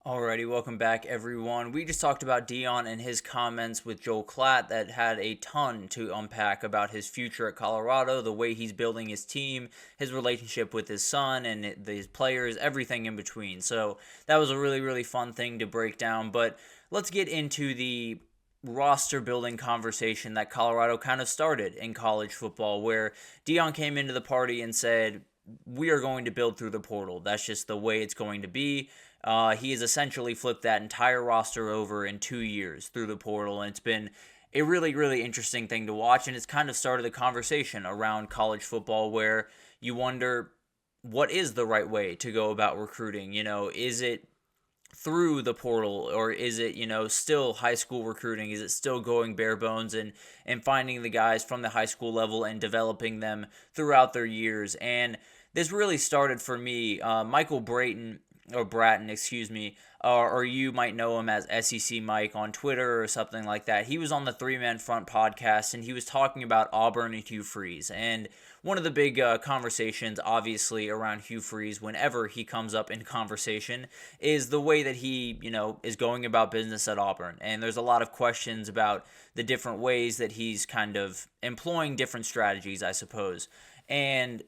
Alrighty, welcome back everyone. We just talked about Dion and his comments with Joel Klatt that had a ton to unpack about his future at Colorado, the way he's building his team, his relationship with his son and his players, everything in between. So that was a really, really fun thing to break down. But let's get into the roster building conversation that Colorado kind of started in college football, where Dion came into the party and said, we are going to build through the portal. That's just the way it's going to be. He has essentially flipped that entire roster over in 2 years through the portal, and it's been a really, really interesting thing to watch, and it's kind of started a conversation around college football where you wonder, what is the right way to go about recruiting? Is it through the portal, or is it, still high school recruiting? Is it still going bare bones and finding the guys from the high school level and developing them throughout their years? And this really started for me, Michael Bratton, or you might know him as SEC Mike on Twitter or something like that. He was on the Three Man Front podcast, and he was talking about Auburn and Hugh Freeze. And one of the big conversations, obviously, around Hugh Freeze, whenever he comes up in conversation, is the way that he, is going about business at Auburn. And there's a lot of questions about the different ways that he's kind of employing different strategies, I suppose. And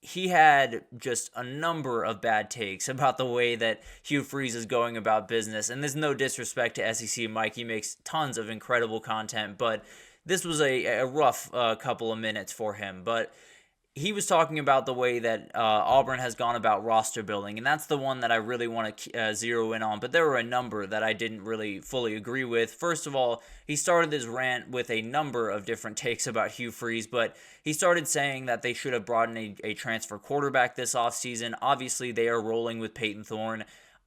he had just a number of bad takes about the way that Hugh Freeze is going about business. And there's no disrespect to SEC Mike. He makes tons of incredible content, but this was a rough couple of minutes for him. But he was talking about the way that Auburn has gone about roster building, and that's the one that I really want to zero in on. But there were a number that I didn't really fully agree with. First of all, he started his rant with a number of different takes about Hugh Freeze, but he started saying that they should have brought in a transfer quarterback this offseason. Obviously, they are rolling with Peyton Thorne.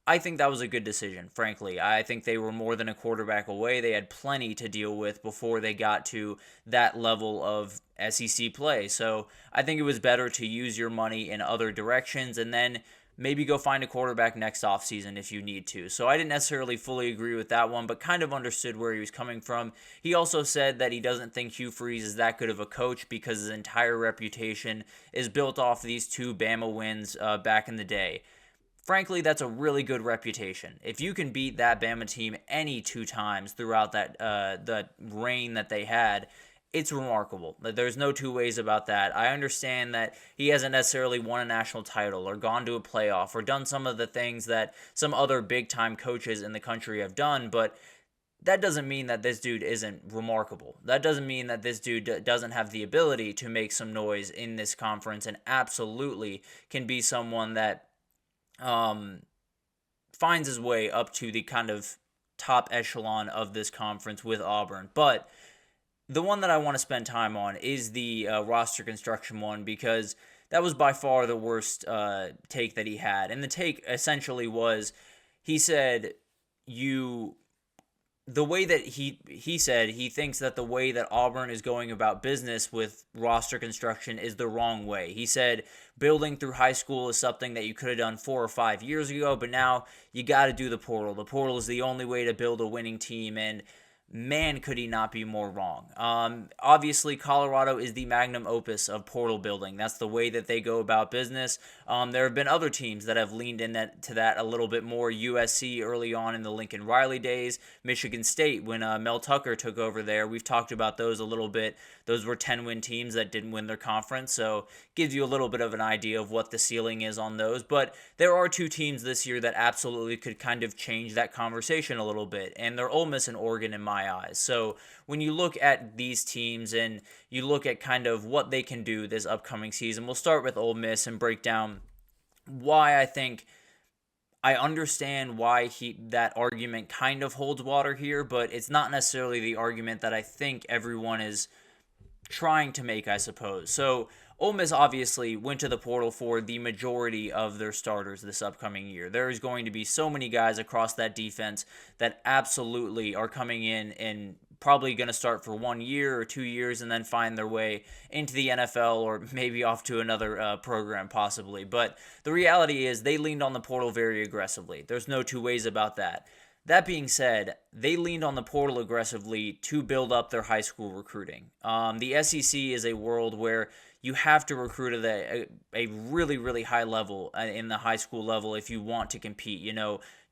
I think that was a good decision, frankly. I think they were more than a quarterback away. They had plenty to deal with before they got to that level of SEC play. So I think it was better to use your money in other directions and then maybe go find a quarterback next offseason if you need to. So I didn't necessarily fully agree with that one, but kind of understood where he was coming from. He also said that he doesn't think Hugh Freeze is that good of a coach because his entire reputation is built off these two Bama wins back in the day. Frankly, that's a really good reputation. If you can beat that Bama team any two times throughout that the reign that they had, it's remarkable. There's no two ways about that. I understand that he hasn't necessarily won a national title or gone to a playoff or done some of the things that some other big-time coaches in the country have done, but that doesn't mean that this dude isn't remarkable. That doesn't mean that this dude doesn't have the ability to make some noise in this conference and absolutely can be someone that finds his way up to the kind of top echelon of this conference with Auburn. But the one that I want to spend time on is the roster construction one, because that was by far the worst take that he had. And the take essentially was, he said, the way that he said he thinks that the way that Auburn is going about business with roster construction is the wrong way. He said building through high school is something that you could have done 4 or 5 years ago, but now you got to do the portal. The portal is the only way to build a winning team, and man, could he not be more wrong. Obviously, Colorado is the magnum opus of portal building. That's the way that they go about business. There have been other teams that have leaned into that a little bit more. USC early on in the Lincoln Riley days. Michigan State when Mel Tucker took over there. We've talked about those a little bit. Those were 10-win teams that didn't win their conference, so gives you a little bit of an idea of what the ceiling is on those. But there are two teams this year that absolutely could kind of change that conversation a little bit, and they're Ole Miss and Oregon in my eyes. So when you look at these teams and you look at kind of what they can do this upcoming season, we'll start with Ole Miss and break down why I think I understand why that argument kind of holds water here, but it's not necessarily the argument that I think everyone is trying to make, I suppose. So Ole Miss obviously went to the portal for the majority of their starters this upcoming year. There is going to be so many guys across that defense that absolutely are coming in and probably going to start for 1 year or 2 years and then find their way into the NFL or maybe off to another program possibly. But the reality is they leaned on the portal very aggressively. There's no two ways about that. That being said, they leaned on the portal aggressively to build up their high school recruiting. The SEC is a world where you have to recruit at a really, really high level in the high school level if you want to compete.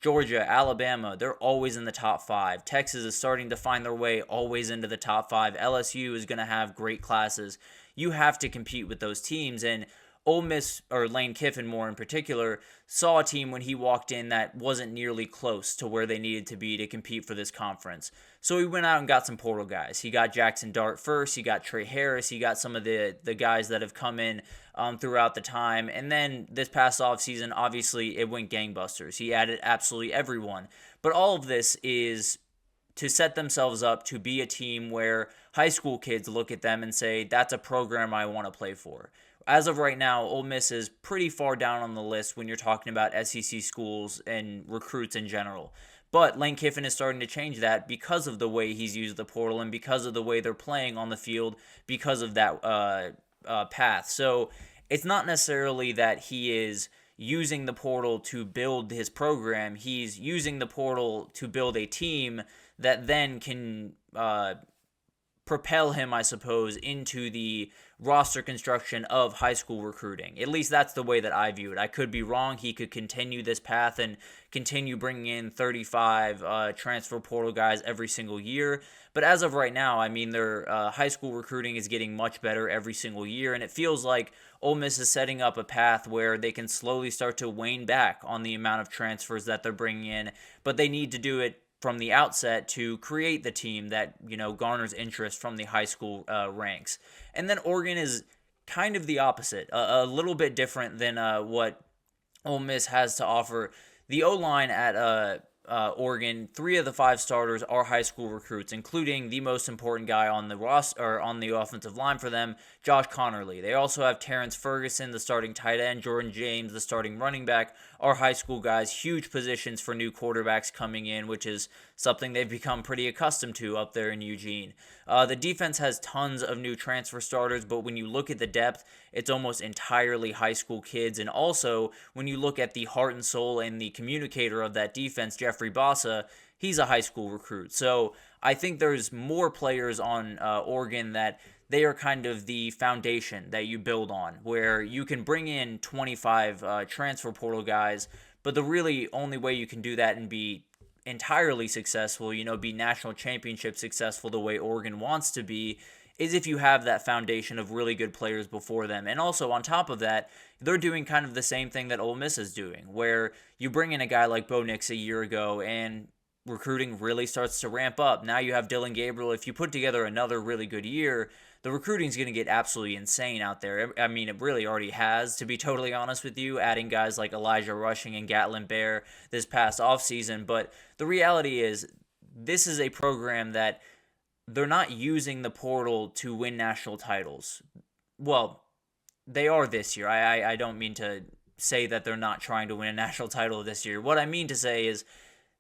Georgia, Alabama, they're always in the top 5. Texas is starting to find their way always into the top 5. LSU is going to have great classes. You have to compete with those teams, and Ole Miss, or Lane Kiffin more in particular, saw a team when he walked in that wasn't nearly close to where they needed to be to compete for this conference. So he went out and got some portal guys. He got Jackson Dart first, he got Trey Harris, he got some of the guys that have come in throughout the time. And then this past offseason, obviously, it went gangbusters. He added absolutely everyone. But all of this is to set themselves up to be a team where high school kids look at them and say, that's a program I want to play for. As of right now, Ole Miss is pretty far down on the list when you're talking about SEC schools and recruits in general. But Lane Kiffin is starting to change that because of the way he's used the portal and because of the way they're playing on the field because of that path. So it's not necessarily that he is using the portal to build his program. He's using the portal to build a team that then can propel him, I suppose, into the roster construction of high school recruiting. At least that's the way that I view it. I could be wrong. He could continue this path and continue bringing in 35 transfer portal guys every single year. But as of right now, I mean, their high school recruiting is getting much better every single year, and it feels like Ole Miss is setting up a path where they can slowly start to wane back on the amount of transfers that they're bringing in, but they need to do it from the outset to create the team that, garners interest from the high school ranks. And then Oregon is kind of the opposite, a little bit different than what Ole Miss has to offer. The O-line at Oregon, 3 of the 5 starters are high school recruits, including the most important guy on the roster or on the offensive line for them, Josh Connerly. They also have Terrence Ferguson, the starting tight end, Jordan James, the starting running back, are high school guys. Huge positions for new quarterbacks coming in, which is something they've become pretty accustomed to up there in Eugene. The defense has tons of new transfer starters, but when you look at the depth, it's almost entirely high school kids. And also, when you look at the heart and soul and the communicator of that defense, Jeffrey Bassa, he's a high school recruit. So I think there's more players on Oregon that they are kind of the foundation that you build on, where you can bring in 25 transfer portal guys, but the really only way you can do that and be entirely successful, be national championship successful the way Oregon wants to be, is if you have that foundation of really good players before them. And also, on top of that, they're doing kind of the same thing that Ole Miss is doing, where you bring in a guy like Bo Nix a year ago and recruiting really starts to ramp up. Now you have Dylan Gabriel. If you put together another really good year, the recruiting is going to get absolutely insane out there. I mean, it really already has, to be totally honest with you, adding guys like Elijah Rushing and Gatlin Bear this past offseason. But the reality is, this is a program that they're not using the portal to win national titles. Well, they are this year. I don't mean to say that they're not trying to win a national title this year. What I mean to say is,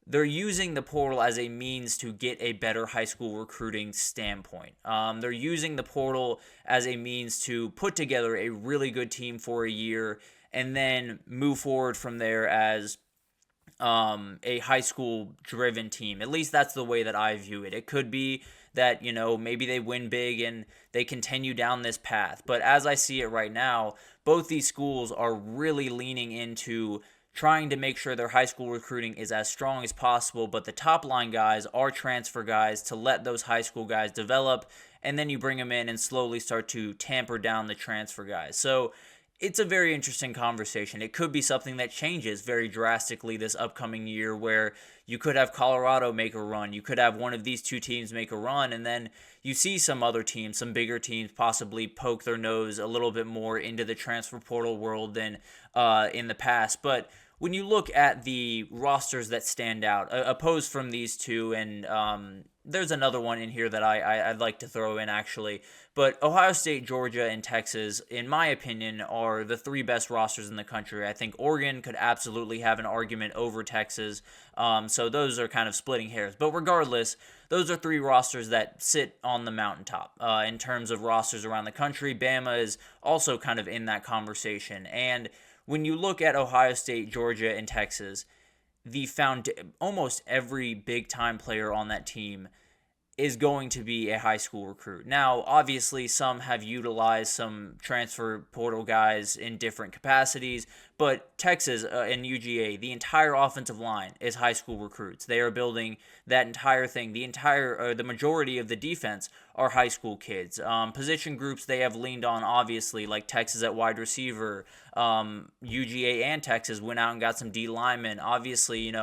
they're using the portal as a means to get a better high school recruiting standpoint. They're using the portal as a means to put together a really good team for a year and then move forward from there as a high school driven team. At least that's the way that I view it. It could be that, maybe they win big and they continue down this path. But as I see it right now, both these schools are really leaning into trying to make sure their high school recruiting is as strong as possible, but the top line guys are transfer guys to let those high school guys develop, and then you bring them in and slowly start to tamper down the transfer guys. So it's a very interesting conversation. It could be something that changes very drastically this upcoming year, where you could have Colorado make a run. You could have one of these two teams make a run, and then you see some other teams, some bigger teams, possibly poke their nose a little bit more into the transfer portal world than in the past. But when you look at the rosters that stand out, opposed from these two, and there's another one in here that I'd like to throw in actually, but Ohio State, Georgia, and Texas, in my opinion, are the 3 best rosters in the country. I think Oregon could absolutely have an argument over Texas, so those are kind of splitting hairs. But regardless, those are 3 rosters that sit on the mountaintop in terms of rosters around the country. Bama is also kind of in that conversation, and when you look at Ohio State, Georgia, and Texas, almost every big-time player on that team is going to be a high school recruit. Now, obviously, some have utilized some transfer portal guys in different capacities, but Texas and UGA, the entire offensive line is high school recruits. They are building that entire thing. The majority of the defense are high school kids. Position groups they have leaned on, obviously, like Texas at wide receiver. UGA and Texas went out and got some D linemen. Obviously,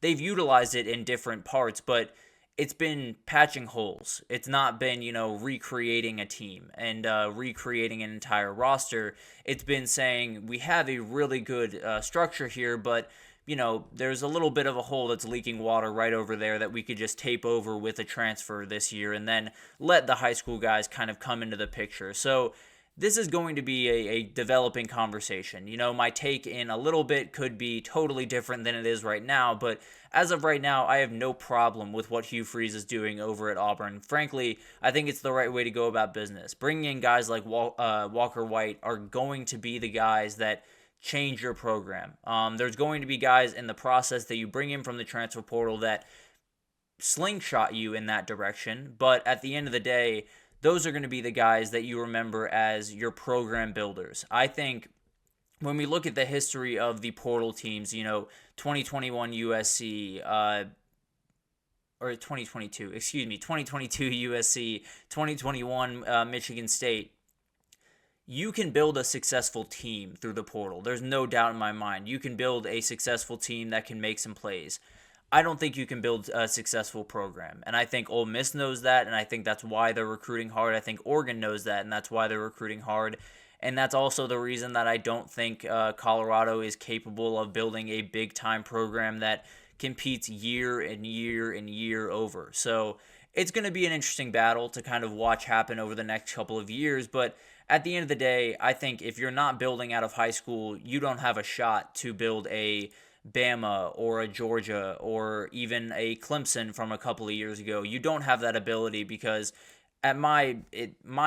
they've utilized it in different parts, but it's been patching holes. It's not been, recreating a team and recreating an entire roster. It's been saying we have a really good structure here, but, there's a little bit of a hole that's leaking water right over there that we could just tape over with a transfer this year and then let the high school guys kind of come into the picture. So this is going to be a developing conversation. My take in a little bit could be totally different than it is right now, but as of right now, I have no problem with what Hugh Freeze is doing over at Auburn. Frankly, I think it's the right way to go about business. Bringing in guys like Walker White are going to be the guys that change your program. There's going to be guys in the process that you bring in from the transfer portal that slingshot you in that direction, but at the end of the day, those are going to be the guys that you remember as your program builders. I think when we look at the history of the portal teams, 2021 USC, or 2022 USC, 2021 Michigan State, you can build a successful team through the portal. There's no doubt in my mind. You can build a successful team that can make some plays. I don't think you can build a successful program. And I think Ole Miss knows that, and I think that's why they're recruiting hard. I think Oregon knows that, and that's why they're recruiting hard. And that's also the reason that I don't think Colorado is capable of building a big-time program that competes year and year and year over. So it's going to be an interesting battle to kind of watch happen over the next couple of years. But at the end of the day, I think if you're not building out of high school, you don't have a shot to build a Bama or a Georgia or even a Clemson from a couple of years ago. You don't have that ability because at my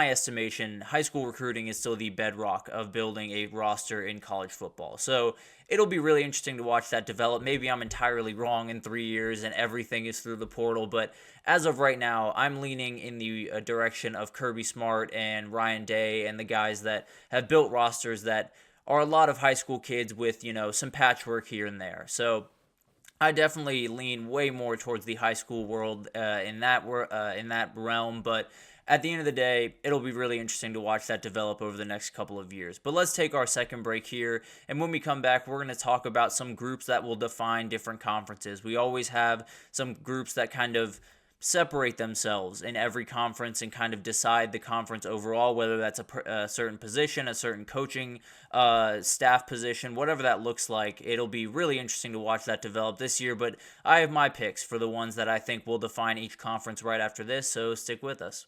estimation, high school recruiting is still the bedrock of building a roster in college football. So it'll be really interesting to watch that develop. Maybe I'm entirely wrong in 3 years and everything is through the portal, but as of right now, I'm leaning in the direction of Kirby Smart and Ryan Day and the guys that have built rosters that are a lot of high school kids with, some patchwork here and there. So I definitely lean way more towards the high school world in that realm, but at the end of the day, it'll be really interesting to watch that develop over the next couple of years. But let's take our second break here, and when we come back, we're going to talk about some groups that will define different conferences. We always have some groups that kind of separate themselves in every conference and kind of decide the conference overall, whether that's a certain position, a certain coaching staff position, whatever that looks like. It'll be really interesting to watch that develop this year, but I have my picks for the ones that I think will define each conference right after this, so stick with us.